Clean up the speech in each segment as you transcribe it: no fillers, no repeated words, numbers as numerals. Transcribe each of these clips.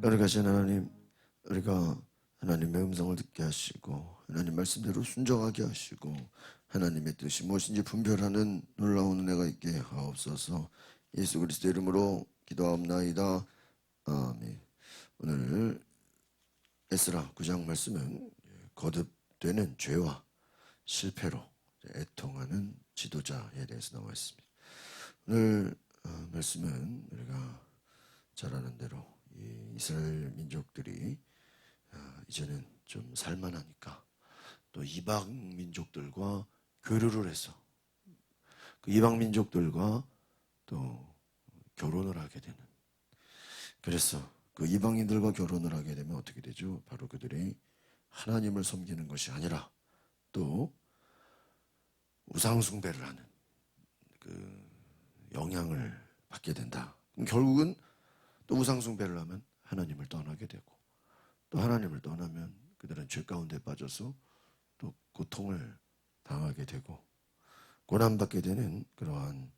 거룩하신 하나님, 우리가 하나님의 음성을 듣게 하시고 하나님 말씀대로 순종하게 하시고 하나님의 뜻이 무엇인지 분별하는 놀라운 은혜가 있게 하옵소서. 예수 그리스도 이름으로 기도하옵나이다. 아멘. 오늘 에스라 9장 말씀은 거듭되는 죄와 실패로 애통하는 지도자에 대해서 나와 있습니다. 오늘 말씀은 우리가 잘 아는 대로 이 이스라엘 민족들이 이제는 좀 살만하니까 또 이방 민족들과 교류를 해서 그 이방 민족들과 또 결혼을 하게 되는, 그래서 그 이방인들과 결혼을 하게 되면 어떻게 되죠? 바로 그들이 하나님을 섬기는 것이 아니라 또 우상 숭배를 하는 그 영향을 받게 된다. 그럼 결국은 또 우상 숭배를 하면 하나님을 떠나게 되고, 또 하나님을 떠나면 그들은 죄 가운데 빠져서 또 고통을 당하게 되고 고난받게 되는 그러한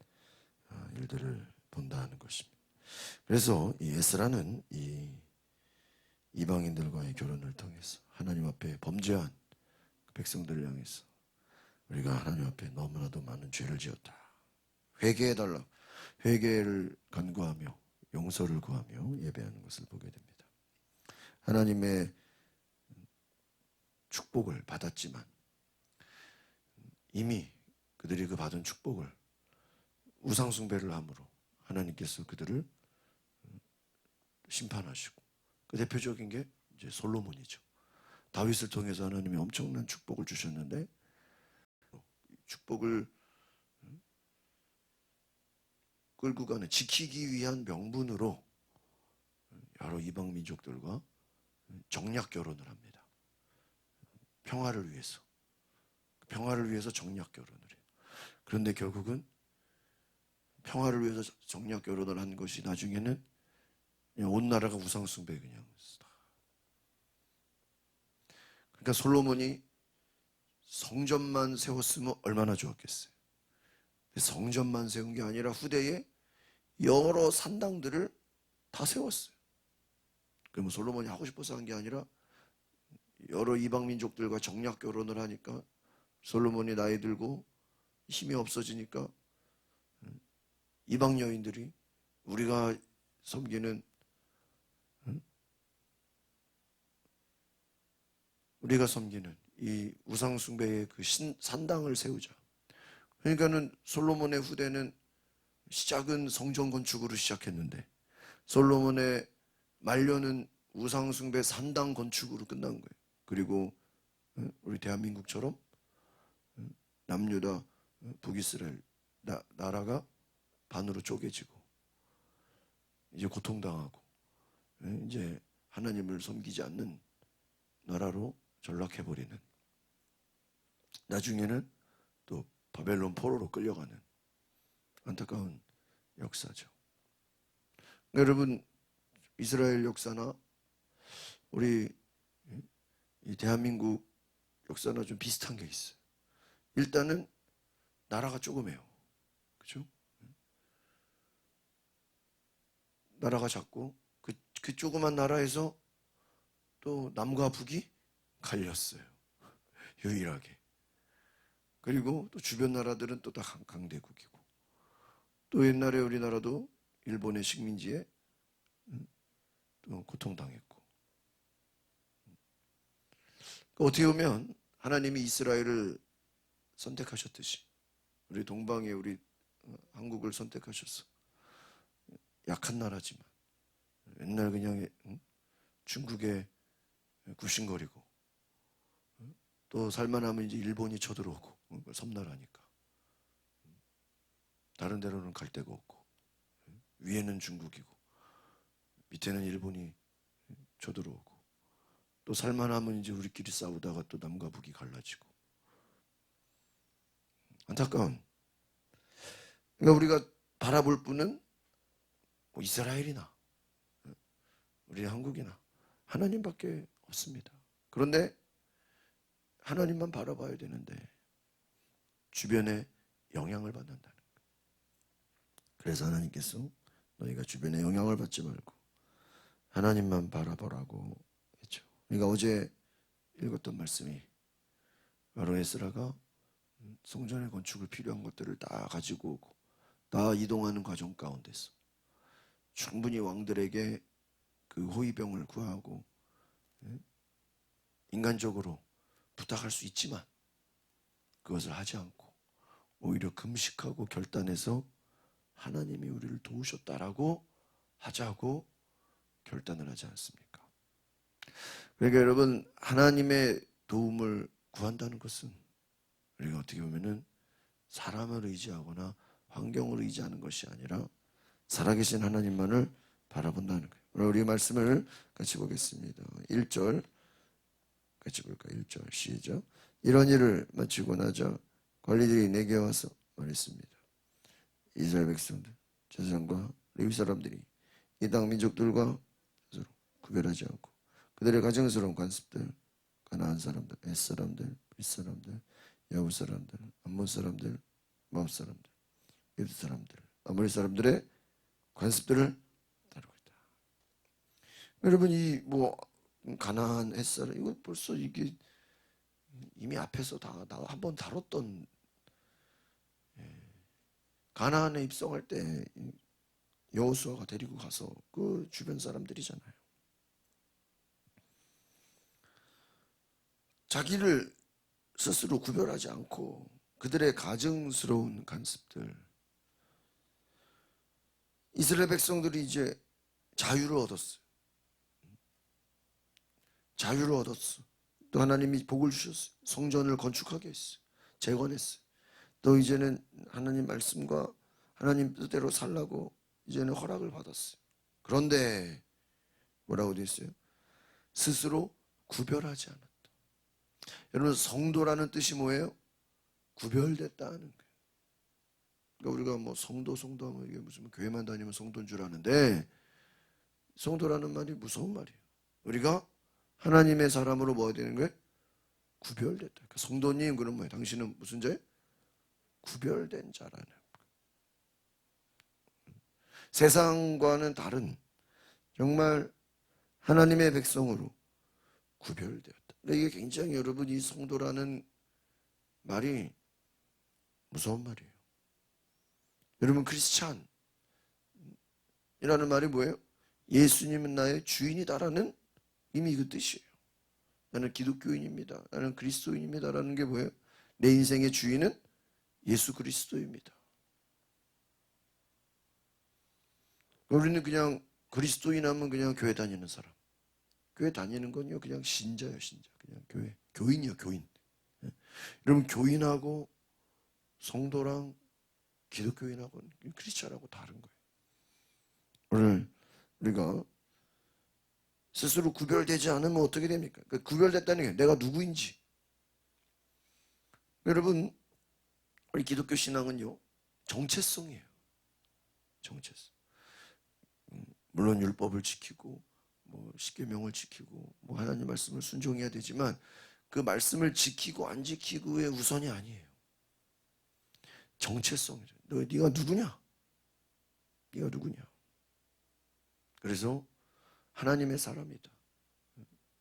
일들을 본다는 것입니다. 그래서 이 에스라는 이 이방인들과의 결혼을 통해서 하나님 앞에 범죄한 백성들을 향해서 우리가 하나님 앞에 너무나도 많은 죄를 지었다, 회개해달라, 회개를 간구하며 용서를 구하며 예배하는 것을 보게 됩니다. 하나님의 축복을 받았지만 이미 그들이 그 받은 축복을 우상 숭배를 함으로 하나님께서 그들을 심판하시고, 그 대표적인 게 이제 솔로몬이죠. 다윗을 통해서 하나님이 엄청난 축복을 주셨는데 축복을 끌고 가는, 지키기 위한 명분으로 여러 이방 민족들과 정략 결혼을 합니다. 평화를 위해서, 평화를 위해서 정략 결혼을 해요. 그런데 결국은 평화를 위해서 정략 결혼을 한 것이 나중에는 그냥 온 나라가 우상 숭배 그냥. 그러니까 솔로몬이 성전만 세웠으면 얼마나 좋았겠어요. 성전만 세운 게 아니라 후대에 여러 산당들을 다 세웠어요. 그러면 솔로몬이 하고 싶어서 한 게 아니라 여러 이방 민족들과 정략 결혼을 하니까 솔로몬이 나이 들고 힘이 없어지니까 이방 여인들이 우리가 섬기는 이 우상 숭배의 그 산당을 세우자. 그러니까는 솔로몬의 후대는 시작은 성전 건축으로 시작했는데 솔로몬의 말년은 우상 숭배 산당 건축으로 끝난 거예요. 그리고 우리 대한민국처럼 남유다 북이스라엘 나라가 반으로 쪼개지고 이제 고통당하고 이제 하나님을 섬기지 않는 나라로 전락해버리는, 나중에는 또 바벨론 포로로 끌려가는 안타까운 역사죠. 여러분, 이스라엘 역사나 우리 이 대한민국 역사나 좀 비슷한 게 있어요. 일단은 나라가 조그매요. 그죠? 나라가 작고 그 조그만 나라에서 또 남과 북이 갈렸어요. 유일하게. 그리고 또 주변 나라들은 또 다 강대국이고, 또 옛날에 우리나라도 일본의 식민지에 또 고통당했고, 어떻게 보면 하나님이 이스라엘을 선택하셨듯이 우리 동방에 우리 한국을 선택하셔서 약한 나라지만 옛날 그냥 중국에 굽신거리고 또 살만하면 이제 일본이 쳐들어오고 섬나라니까 다른 데로는 갈 데가 없고 위에는 중국이고 밑에는 일본이 쳐들어오고 또 살만하면 이제 우리끼리 싸우다가 또 남과 북이 갈라지고 안타까운. 그러니까 우리가 바라볼 분은 뭐 이스라엘이나 우리 한국이나 하나님밖에 없습니다. 그런데 하나님만 바라봐야 되는데 주변에 영향을 받는다는 거예요. 그래서 하나님께서 너희가 주변에 영향을 받지 말고 하나님만 바라보라고 했죠. 그러니까 어제 읽었던 말씀이 바로 에스라가 성전의 건축을 필요한 것들을 다 가지고 오고 다 이동하는 과정 가운데서 충분히 왕들에게 그 호위병을 구하고 인간적으로 부탁할 수 있지만 그것을 하지 않고 오히려 금식하고 결단해서 하나님이 우리를 도우셨다라고 하자고 결단을 하지 않습니까? 그러니까 여러분, 하나님의 도움을 구한다는 것은 우리가 어떻게 보면은 사람을 의지하거나 환경을 의지하는 것이 아니라 살아계신 하나님만을 바라본다는 거예요. 오늘 우리 말씀을 같이 보겠습니다. 1절 같이 볼까요? 1절 시작. 이런 일을 마치고 나자 관리들이 내게 와서 말했습니다. 이스라엘 백성들, 제사장과 레위 사람들이 이 땅 민족들과 서로 구별하지 않고 그들의 가정스러운 관습들, 가나안 사람들, 헷 사람들, 빗 사람들, 야후 사람들, 암몬 사람들, 모압 사람들, 이브 사람들, 아모리 사람들의 관습들을 따르고 있다. 여러분 이 뭐 가나안, 헷 사람 이거 벌써 이게 이미 앞에서 다 한번 다뤘던 가나안에 입성할 때 여호수아가 데리고 가서 그 주변 사람들이잖아요. 자기를 스스로 구별하지 않고 그들의 가증스러운 간습들. 이스라엘 백성들이 이제 자유를 얻었어요. 자유를 얻었어. 또 하나님이 복을 주셨어요. 성전을 건축하게 했어요. 재건했어요. 또 이제는 하나님 말씀과 하나님 뜻대로 살라고 이제는 허락을 받았어요. 그런데 뭐라고 되어 있어요? 스스로 구별하지 않았다. 여러분 성도라는 뜻이 뭐예요? 구별됐다는 거예요. 그러니까 우리가 뭐 성도하면 이게 무슨 교회만 다니면 성도인 줄 아는데 성도라는 말이 무서운 말이에요. 우리가 하나님의 사람으로 뭐가 되는 거예요? 구별됐다. 그러니까 성도님 그런 뭐예요? 당신은 무슨 자예요? 구별된 자라는 거예요. 세상과는 다른 정말 하나님의 백성으로 구별되었다. 근데 이게 굉장히 여러분 이 성도라는 말이 무서운 말이에요. 여러분 크리스찬이라는 말이 뭐예요? 예수님은 나의 주인이다라는 이미 그 뜻이에요. 나는 기독교인입니다. 나는 그리스도인입니다라는 게 뭐예요? 내 인생의 주인은 예수 그리스도입니다. 우리는 그냥 그리스도인 하면 그냥 교회 다니는 사람. 교회 다니는 건요 그냥 신자예요, 신자. 그냥 교인이요, 교인. 여러분 교인하고 성도랑 기독교인하고 크리스찬하고 다른 거예요. 오늘 우리가 스스로 구별되지 않으면 어떻게 됩니까? 그러니까 구별됐다는 게 내가 누구인지. 여러분 우리 기독교 신앙은요 정체성이에요. 정체성. 물론 율법을 지키고 뭐 십계명을 지키고 뭐 하나님 말씀을 순종해야 되지만 그 말씀을 지키고 안 지키고의 우선이 아니에요. 정체성이죠. 네가 누구냐? 네가 누구냐? 그래서 하나님의 사람이다.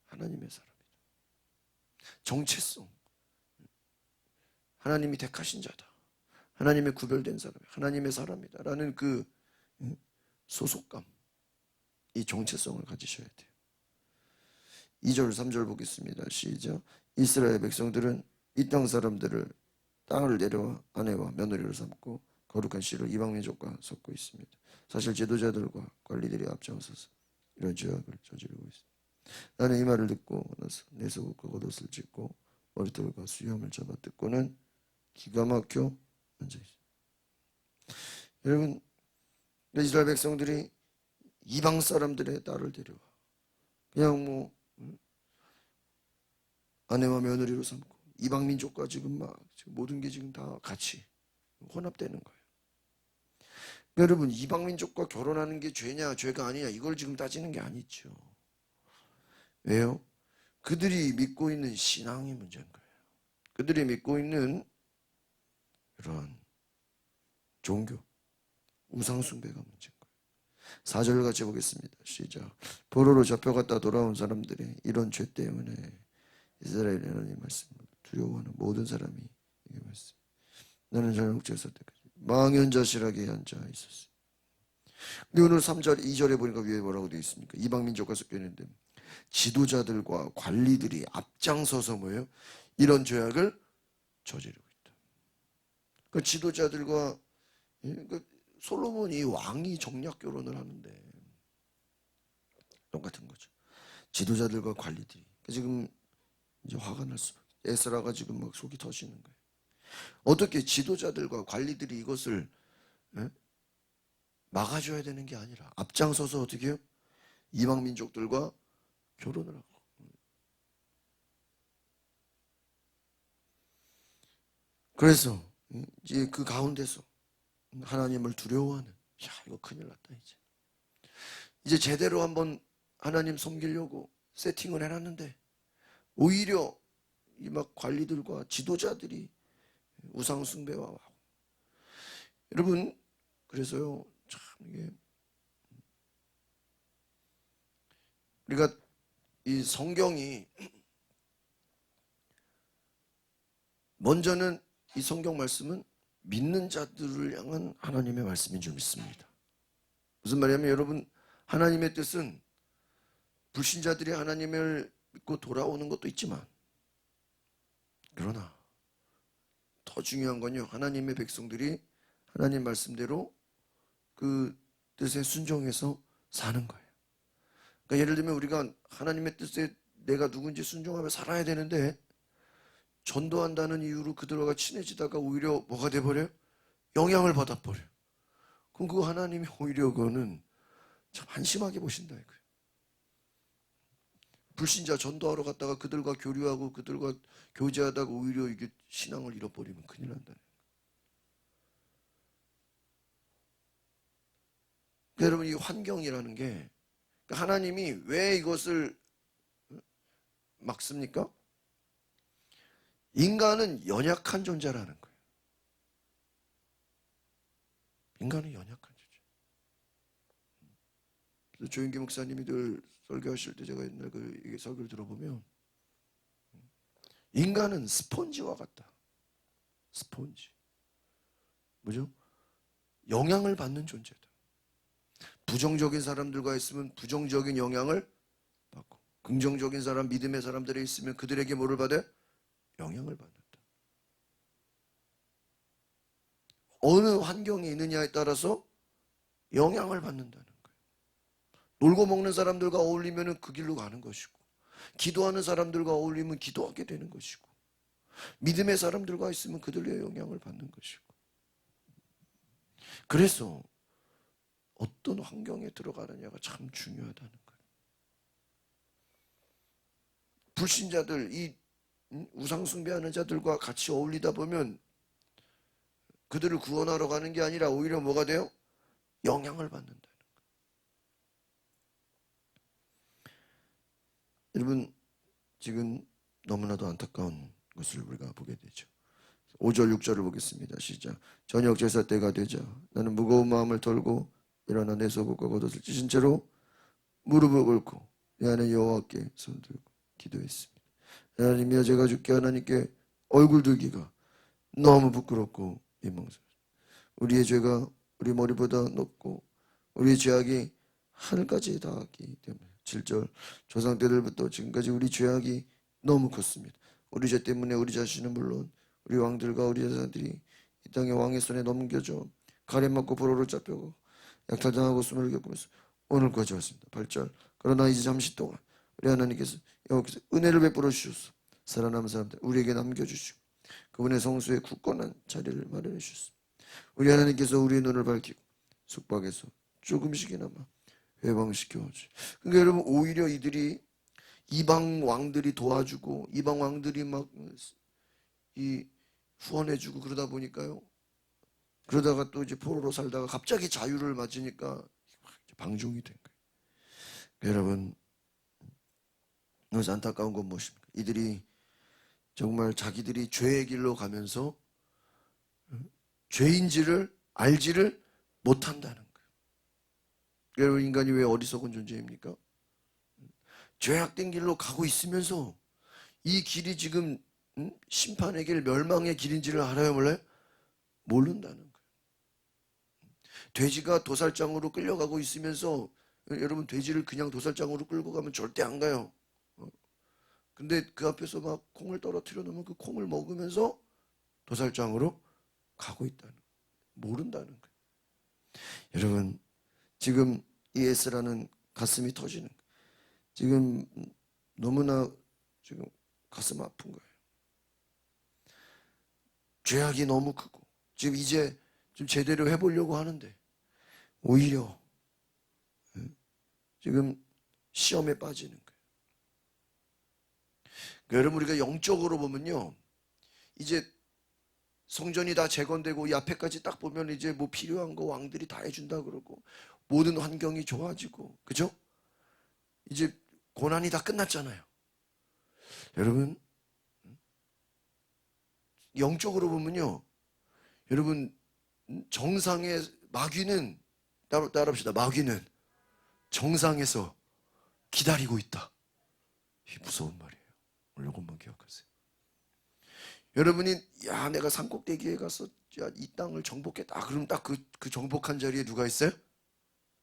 하나님의 사람이다. 정체성. 하나님이 택하신 자다. 하나님의 구별된 사람, 하나님의 사람이다라는 그 소속감, 이 정체성을 가지셔야 돼요. 2절, 3절 보겠습니다. 시작. 이스라엘 백성들은 이 땅 사람들을 땅을 내려와 아내와 며느리로 삼고 거룩한 씨로 이방 민족과 섞고 있습니다. 사실 지도자들과 관리들이 앞장서서 이런 죄악을 저지르고 있습니다. 나는 이 말을 듣고 나서 내 속옷과 겉옷을 찢고 머리털과 수염을 잡아 뜯고는 기가 막혀 앉아있습니다. 여러분 이스라엘 백성들이 이방 사람들의 딸을 데려와 그냥 뭐 아내와 며느리로 삼고 이방 민족과 지금 모든 게 지금 다 같이 혼합되는 거예요. 여러분 이방 민족과 결혼하는 게 죄냐 죄가 아니냐 이걸 지금 따지는 게 아니죠. 왜요? 그들이 믿고 있는 신앙이 문제인 거예요. 그들이 믿고 있는 그런 종교, 우상숭배가 문제인 거예요. 4절 같이 보겠습니다. 시작. 포로로 잡혀갔다 돌아온 사람들이 이런 죄 때문에 이스라엘 하나님 말씀을 두려워하는 모든 사람이 이게 말씀. 나는 저녁 제사 때까지 망연자실하게 앉아 있었어. 근데 오늘 3절, 2절에 보니까 위에 뭐라고 되어 있습니까? 이방민족과 섞여 있는데 지도자들과 관리들이 앞장서서 뭐예요? 이런 죄악을 저지르고 있다. 그 지도자들과 솔로몬이 왕이 정략 결혼을 하는데 똑같은 거죠. 지도자들과 관리들이 지금 이제 화가 날 수. 에스라가 지금 막 속이 터지는 거예요. 어떻게 지도자들과 관리들이 이것을 막아줘야 되는 게 아니라 앞장서서 어떻게 해요? 이방 민족들과 결혼을 하고. 그래서 이제 그 가운데서 하나님을 두려워하는, 야 이거 큰일 났다 이제 제대로 한번 하나님 섬기려고 세팅을 해놨는데 오히려 이 막 관리들과 지도자들이 우상 숭배와 하고. 여러분 그래서요 참 이게 우리가 이 성경이 먼저는 이 성경 말씀은 믿는 자들을 향한 하나님의 말씀인 줄 믿습니다. 무슨 말이냐면 여러분 하나님의 뜻은 불신자들이 하나님을 믿고 돌아오는 것도 있지만 그러나 더 중요한 건요 하나님의 백성들이 하나님 말씀대로 그 뜻에 순종해서 사는 거예요. 그러니까 예를 들면 우리가 하나님의 뜻에 내가 누군지 순종하며 살아야 되는데 전도한다는 이유로 그들과 친해지다가 오히려 뭐가 돼버려요? 영향을 받아버려요. 그럼 그 하나님이 오히려 그거는 참 한심하게 보신다 이거예요. 불신자 전도하러 갔다가 그들과 교류하고 그들과 교제하다가 오히려 이게 신앙을 잃어버리면 큰일 난다는 거예요. 그러니까 여러분 이 환경이라는 게 하나님이 왜 이것을 막습니까? 인간은 연약한 존재라는 거예요. 인간은 연약한 존재. 그래서 조윤기 목사님이 늘 설교하실 때 제가 옛날 그 설교를 들어보면 인간은 스폰지와 같다. 스폰지. 뭐죠? 영향을 받는 존재다. 부정적인 사람들과 있으면 부정적인 영향을 받고 긍정적인 사람, 믿음의 사람들이 있으면 그들에게 뭐를 받아요? 영향을 받는다. 어느 환경에 있느냐에 따라서 영향을 받는다는 거예요. 놀고 먹는 사람들과 어울리면 그 길로 가는 것이고 기도하는 사람들과 어울리면 기도하게 되는 것이고 믿음의 사람들과 있으면 그들의 영향을 받는 것이고 그래서 어떤 환경에 들어가느냐가 참 중요하다는 거예요. 불신자들, 이 우상 숭배하는 자들과 같이 어울리다 보면 그들을 구원하러 가는 게 아니라 오히려 뭐가 돼요? 영향을 받는다는 거예요. 여러분 지금 너무나도 안타까운 것을 우리가 보게 되죠. 5절 6절을 보겠습니다. 시작. 저녁 제사 때가 되자 나는 무거운 마음을 덜고 일어나 내 속옷과 겉옷을 찢은 채로 무릎을 꿇고 내 안에 여호와께 손을 들고 기도했습니다. 하나님이여 제가 주께 하나님께 얼굴 들기가 너무 부끄럽고 민망스럽습니다. 우리의 죄가 우리 머리보다 높고 우리의 죄악이 하늘까지 닿았기 때문에 7절 조상 때들부터 지금까지 우리 죄악이 너무 컸습니다. 우리 죄 때문에 우리 자신은 물론 우리 왕들과 우리 제사들이 이 땅의 왕의 손에 넘겨져 가래맞고 포로로 잡혀고 약탈당하고 숨을 겪으면서 오늘까지 왔습니다. 8절 그러나 이제 잠시 동안 우리 하나님께서 여호와께서 은혜를 베풀어 주셔서 살아남은 사람들 우리에게 남겨주시고 그분의 성수에 굳건한 자리를 마련해 주셨습니다. 우리 하나님께서 우리의 눈을 밝히고 숙박에서 조금씩이나마 해방시켜 주시고 그러니까 여러분 오히려 이들이 이방 왕들이 도와주고 이방 왕들이 막 이 후원해주고 그러다 보니까요. 그러다가 또 이제 포로로 살다가 갑자기 자유를 맞으니까 방종이 된 거예요. 여러분 그래서 안타까운 건 무엇입니까? 이들이 정말 자기들이 죄의 길로 가면서 죄인지를 알지를 못한다는 거예요. 여러분, 인간이 왜 어리석은 존재입니까? 죄악된 길로 가고 있으면서 이 길이 지금 심판의 길, 멸망의 길인지를 알아요, 몰라요? 모른다는 거예요. 돼지가 도살장으로 끌려가고 있으면서, 여러분, 돼지를 그냥 도살장으로 끌고 가면 절대 안 가요. 근데 그 앞에서 막 콩을 떨어뜨려 놓으면 그 콩을 먹으면서 도살장으로 가고 있다는 거예요. 모른다는 거예요. 여러분, 지금 이 에스라는 가슴이 터지는 거예요. 지금 너무나 지금 가슴 아픈 거예요. 죄악이 너무 크고 지금 이제 좀 제대로 해보려고 하는데 오히려 지금 시험에 빠지는 거예요. 그러니까 여러분, 우리가 영적으로 보면요, 이제 성전이 다 재건되고 이 앞에까지 딱 보면 이제 뭐 필요한 거 왕들이 다 해준다 그러고 모든 환경이 좋아지고, 그죠? 이제 고난이 다 끝났잖아요. 여러분, 영적으로 보면요, 여러분, 정상의 마귀는, 따라합시다. 마귀는 정상에서 기다리고 있다. 이게 무서운 말이에요. 오늘 이것만 기억하세요. 여러분이, 야, 내가 산꼭대기에 가서 야, 이 땅을 정복했다. 그럼 딱 그 정복한 자리에 누가 있어요?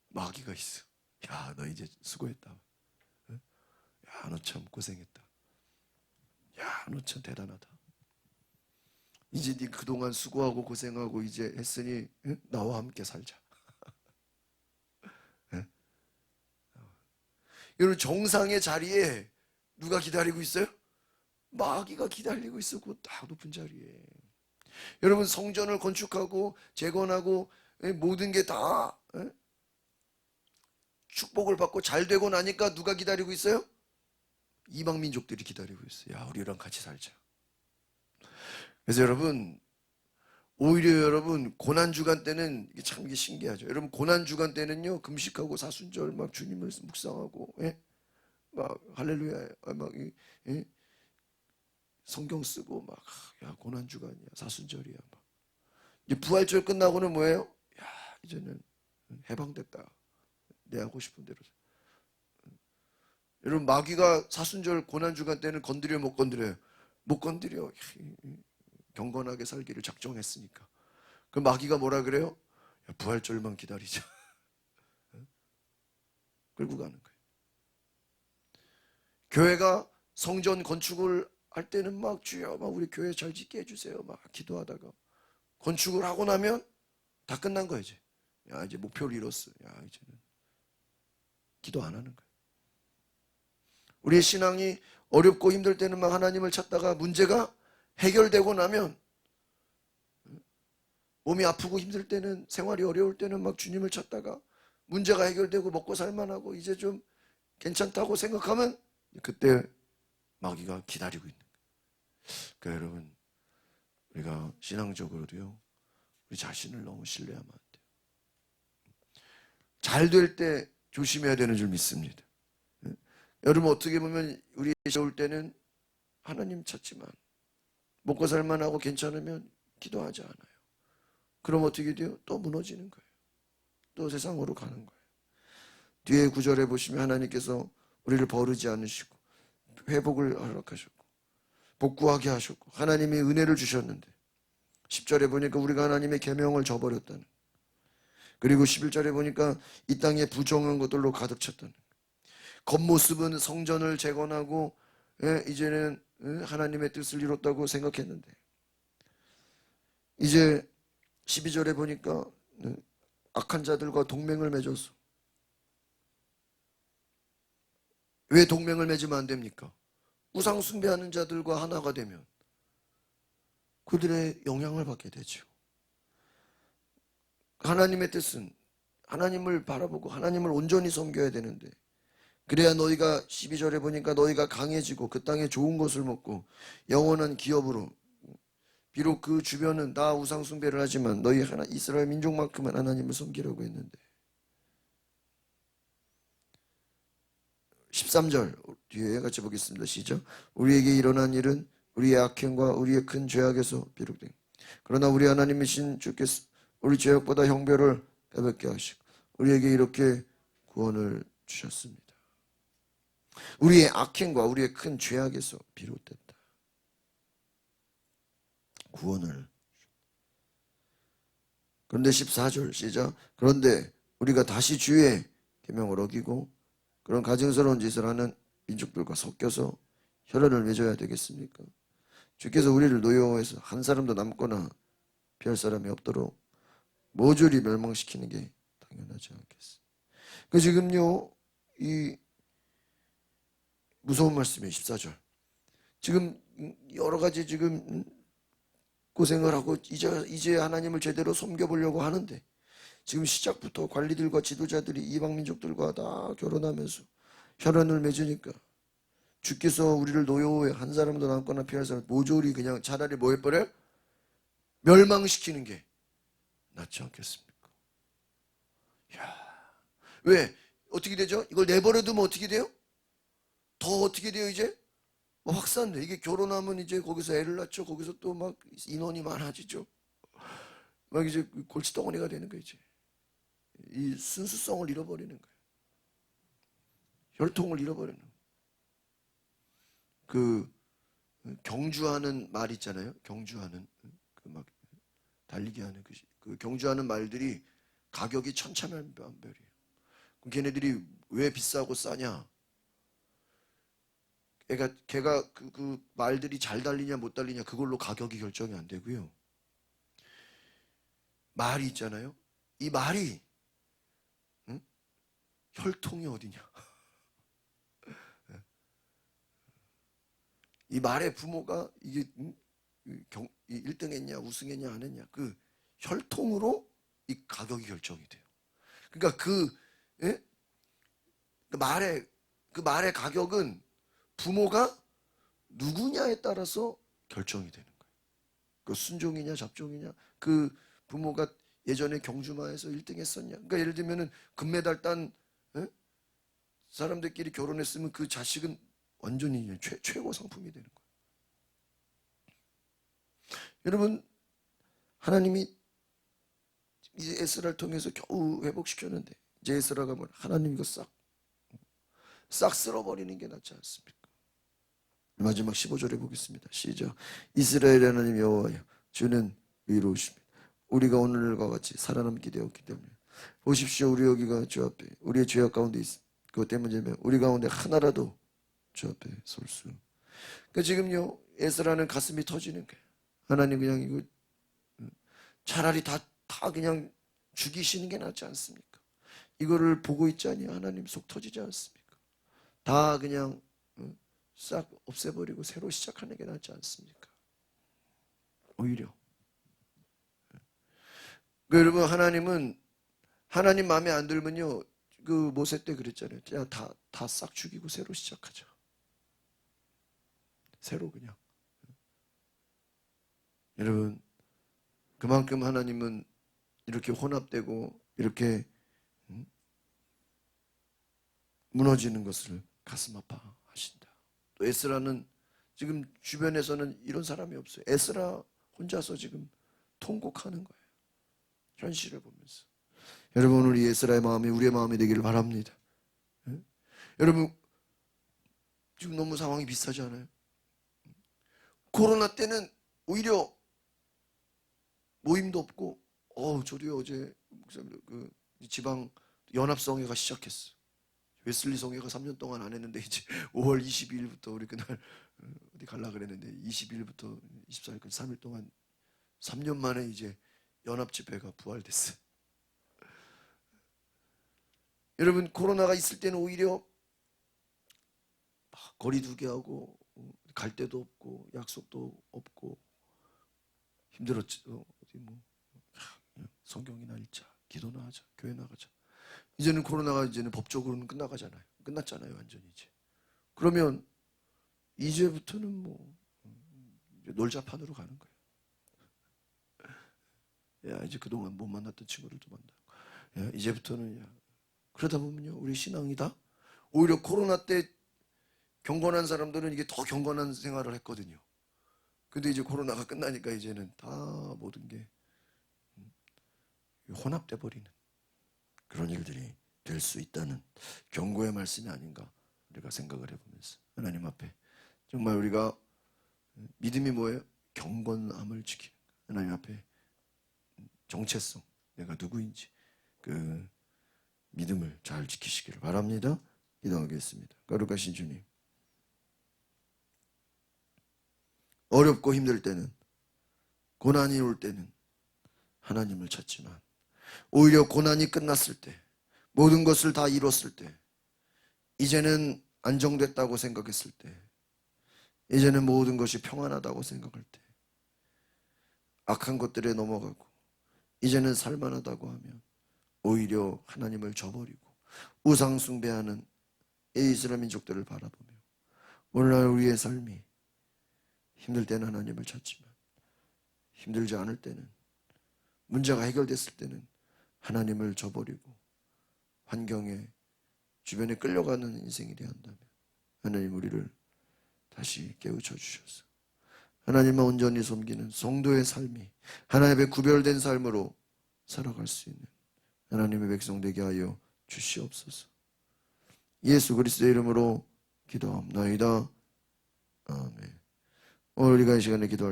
마귀가 있어. 야, 너 이제 수고했다. 야, 너 참 고생했다. 야, 너 참 대단하다. 이제 네 그동안 수고하고 고생하고 이제 했으니 나와 함께 살자. 여러분, 정상의 자리에 누가 기다리고 있어요? 마귀가 기다리고 있어. 그 딱 높은 자리에. 여러분, 성전을 건축하고 재건하고 모든 게 다 축복을 받고 잘 되고 나니까 누가 기다리고 있어요? 이방 민족들이 기다리고 있어요. 야, 우리랑 같이 살자. 그래서 여러분, 오히려 여러분, 고난주간 때는 이게 참 이게 신기하죠. 여러분, 고난주간 때는요, 금식하고 사순절 막 주님을 묵상하고, 막 할렐루야, 막 성경 쓰고 막, 야, 고난주간이야, 사순절이야. 막. 이제 부활절 끝나고는 뭐예요? 야, 이제는 해방됐다. 내 하고 싶은 대로. 여러분, 마귀가 사순절 고난주간 때는 건드려 못 건드려요? 못 건드려. 경건하게 살기를 작정했으니까. 그 마귀가 뭐라 그래요? 야, 부활절만 기다리자. 끌고 가는 거예요. 교회가 성전 건축을 할 때는 막 주여, 막 우리 교회 잘 짓게 해주세요. 막 기도하다가 건축을 하고 나면 다 끝난 거예요. 이제. 야, 이제 목표를 이뤘어. 야, 이제는 기도 안 하는 거예요. 우리의 신앙이 어렵고 힘들 때는 막 하나님을 찾다가 문제가 해결되고 나면, 몸이 아프고 힘들 때는, 생활이 어려울 때는 막 주님을 찾다가 문제가 해결되고 먹고 살만하고 이제 좀 괜찮다고 생각하면 그때 마귀가 기다리고 있는 거예요. 그러니까 여러분, 우리가 신앙적으로도요, 우리 자신을 너무 신뢰하면 안 돼요. 잘 될 때 조심해야 되는 줄 믿습니다. 여러분, 어떻게 보면 우리 어려울 때는 하나님 찾지만 먹고 살만하고 괜찮으면 기도하지 않아요. 그럼 어떻게 돼요? 또 무너지는 거예요. 또 세상으로 가는 거예요. 뒤에 구절에 보시면 하나님께서 우리를 버리지 않으시고 회복을 허락하셨고 복구하게 하셨고 하나님이 은혜를 주셨는데, 10절에 보니까 우리가 하나님의 계명을 저버렸다는, 그리고 11절에 보니까 이 땅에 부정한 것들로 가득 찼다는, 겉모습은 성전을 재건하고 이제는 하나님의 뜻을 이뤘다고 생각했는데, 이제 12절에 보니까 악한 자들과 동맹을 맺어서. 왜 동맹을 맺으면 안 됩니까? 우상 숭배하는 자들과 하나가 되면 그들의 영향을 받게 되죠. 하나님의 뜻은 하나님을 바라보고 하나님을 온전히 섬겨야 되는데, 그래야 너희가 12절에 보니까 너희가 강해지고 그 땅에 좋은 것을 먹고 영원한 기업으로, 비록 그 주변은 다 우상 숭배를 하지만 너희 이스라엘 민족만큼은 하나님을 섬기려고 했는데. 13절 뒤에 같이 보겠습니다. 시작. 우리에게 일어난 일은 우리의 악행과 우리의 큰 죄악에서 비롯된, 그러나 우리 하나님이신 주께서 우리 죄악보다 형벌을 가볍게 하시고 우리에게 이렇게 구원을 주셨습니다. 우리의 악행과 우리의 큰 죄악에서 비롯됐다. 구원을. 그런데 14절 시작. 그런데 우리가 다시 주의 계명을 어기고 그런 가증스러운 짓을 하는 민족들과 섞여서 혈연을 맺어야 되겠습니까? 주께서 우리를 노여워해서 한 사람도 남거나 피할 사람이 없도록 모조리 멸망시키는 게 당연하지 않겠어요. 그 지금요 이 무서운 말씀이에요. 14절. 지금 여러 가지 지금 고생을 하고 이제 하나님을 제대로 섬겨보려고 하는데 지금 시작부터 관리들과 지도자들이 이방 민족들과 다 결혼하면서 혈연을 맺으니까 주께서 우리를 노여워해 한 사람도 남거나 피할 사람 모조리 그냥 차라리 뭐 해버려? 멸망시키는 게 낫지 않겠습니까? 야, 왜? 어떻게 되죠? 이걸 내버려두면 어떻게 돼요? 더 어떻게 돼요 이제? 뭐 확산돼. 이게 결혼하면 이제 거기서 애를 낳죠. 거기서 또 막 인원이 많아지죠. 막 이제 골칫덩어리가 되는 거예요 이제. 이 순수성을 잃어버리는 거예요. 혈통을 잃어버리는 거예요. 그 경주하는 말 있잖아요. 경주하는 그 막 달리기 하는 그 경주하는 말들이 가격이 천차만별이에요. 그럼 걔네들이 왜 비싸고 싸냐? 걔가 그 말들이 잘 달리냐 못 달리냐 그걸로 가격이 결정이 안 되고요. 말이 있잖아요. 이 말이 혈통이 어디냐? 이 말의 부모가 이게 1등 했냐 우승했냐 안 했냐 그 혈통으로 이 가격이 결정이 돼요. 그러니까 예? 그 말의 가격은 부모가 누구냐에 따라서 결정이 되는 거예요. 그 순종이냐 잡종이냐 그 부모가 예전에 경주마에서 1등 했었냐. 그러니까 예를 들면은 금메달 딴 사람들끼리 결혼했으면 그 자식은 완전히 최고 상품이 되는 거예요. 여러분 하나님이 이제 에스라를 통해서 겨우 회복시켰는데 이제 에스라가 뭐 하나님 이거 싹 쓸어버리는 게 낫지 않습니까? 마지막 15절에 보겠습니다. 시작. 이스라엘 하나님 여호와여 주는 의로우십니다. 우리가 오늘과 같이 살아남게 되었기 때문에 보십시오. 우리 여기가 주 앞에 우리의 죄악 가운데 있습니다. 그것 때문에 우리 가운데 하나라도 주 앞에 설 수. 그러니까 지금요 에스라는 가슴이 터지는 거예요. 하나님 그냥 이거 차라리 다 그냥 죽이시는 게 낫지 않습니까? 이거를 보고 있자니 하나님 속 터지지 않습니까? 다 그냥 싹 없애버리고 새로 시작하는 게 낫지 않습니까? 오히려 여러분 하나님 마음에 안 들면요 그 모세 때 그랬잖아요. 그냥 다 싹 죽이고 새로 시작하자. 새로 그냥. 여러분 그만큼 하나님은 이렇게 혼합되고 이렇게 무너지는 것을 가슴 아파하신다. 또 에스라는 지금 주변에서는 이런 사람이 없어요. 에스라 혼자서 지금 통곡하는 거예요. 현실을 보면서. 여러분 우리 에스라의 마음이 우리의 마음이 되기를 바랍니다. 여러분 지금 너무 상황이 비슷하지 않아요? 코로나 때는 오히려 모임도 없고 저도요 어제 그 지방 연합성회가 시작했어. 웨슬리 성회가 3년 동안 안 했는데 이제 5월 22일부터 우리 그날 어디 갈라 그랬는데 22일부터 24일까지 3일 동안 3년 만에 이제 연합 집회가 부활됐어요. 여러분 코로나가 있을 때는 오히려 거리 두기 하고 갈 데도 없고 약속도 없고 힘들었죠. 어디 뭐 성경이나 읽자, 기도나 하자, 교회 나가자. 이제는 코로나가 이제는 법적으로는 끝났잖아요, 완전히 이제. 그러면 이제부터는 뭐 놀자판으로 가는 거예요. 야 이제 그동안 못 만났던 친구들도 만나고, 야 이제부터는 그러다 보면요 우리 신앙이다. 오히려 코로나 때 경건한 사람들은 이게 더 경건한 생활을 했거든요. 근데 이제 코로나가 끝나니까 이제는 다 모든 게 혼합돼 버리는 그런 일들이 될 수 있다는 경고의 말씀이 아닌가 우리가 생각을 해보면서 하나님 앞에 정말 우리가 믿음이 뭐예요? 경건함을 지키는 하나님 앞에 정체성, 내가 누구인지 그 믿음을 잘 지키시기를 바랍니다. 기도하겠습니다. 거룩하신 주님, 어렵고 힘들 때는, 고난이 올 때는 하나님을 찾지만 오히려 고난이 끝났을 때, 모든 것을 다 이뤘을 때, 이제는 안정됐다고 생각했을 때, 이제는 모든 것이 평안하다고 생각할 때, 악한 것들에 넘어가고 이제는 살만하다고 하면 오히려 하나님을 저버리고 우상 숭배하는 이스라엘 민족들을 바라보며 오늘날 우리의 삶이 힘들 때는 하나님을 찾지만 힘들지 않을 때는, 문제가 해결됐을 때는 하나님을 저버리고 환경에 주변에 끌려가는 인생이 되어야 한다면 하나님 우리를 다시 깨우쳐 주셔서 하나님을 온전히 섬기는 성도의 삶이 하나님의 구별된 삶으로 살아갈 수 있는 하나님의 백성 되게 하여 주시옵소서. 예수 그리스도의 이름으로 기도합나이다. 아멘. 오늘 우리가 이 시간에 기도할